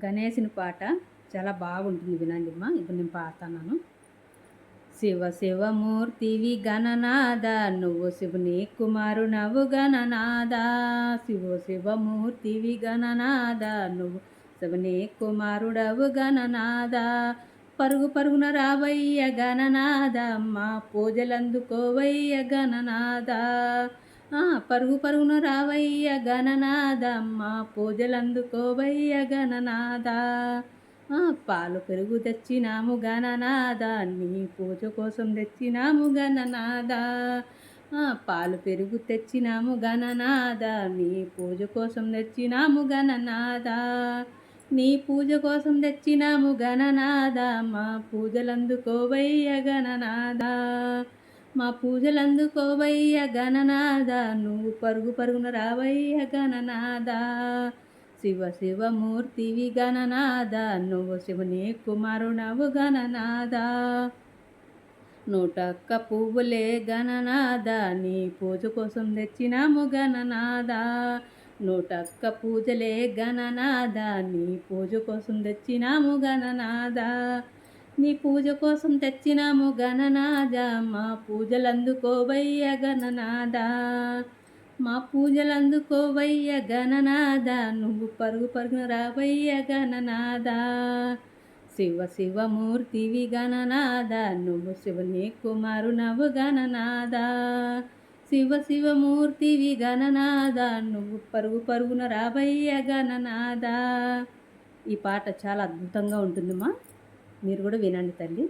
గణేశుని పాట చాలా బాగుంటుంది, వినండిమ్మా. ఇప్పుడు నేను పాడుతున్నాను. శివ శివమూర్తివి గణనాద, నువ్వు శివుని కుమారునవు గణనాద. శివ శివమూర్తివి గణనాద, నువ్వు శివుని కుమారుడవు గణనాద. పరుగు పరుగున రావయ్య గణనాద, మా పూజలందుకోవయ్య గణనాద. పరుగు పరుగున రావయ్య గణనాద, మా పూజలందుకోవయ్య గణనాద. పాలు పెరుగు తెచ్చినాము గణనాద, నీ పూజ కోసం తెచ్చినాము గణనాద. పాలు పెరుగు తెచ్చినాము గణనాద, నీ పూజ కోసం తెచ్చినాము గణనాద. నీ పూజ కోసం తెచ్చినాము గణనాద, మా పూజలందుకోవయ్య గణనాద. మా పూజలందుకోవయ్య గణనాద, నువ్వు పరుగు పరుగున రావయ్య గణనాద. శివ శివమూర్తివి గణనాద, నువ్వు శివుని కుమారునవు గణనాద. 101 పువ్వులే గణనాద, నీ పూజ కోసం తెచ్చినాము గణనాద. 101 పూజలే గణనాద, నీ పూజ కోసం తెచ్చినాము గణనాద. నీ పూజ కోసం తెచ్చినాము గణనాద, మా పూజలందుకోవయ్య గణనాద. మా పూజలందుకోవయ్య గణనాద, నువ్వు పరుగు పరుగున రావయ్య గణనాద. శివ శివమూర్తివి గణనాద, నువ్వు శివుని కుమారునవు గణనాద. శివ శివమూర్తివి గణనాద, నువ్వు పరుగు పరుగున రావయ్య గణనాద. ఈ పాట చాలా అద్భుతంగా ఉంటుందమ్మా, మీరు కూడా వినండి తల్లి.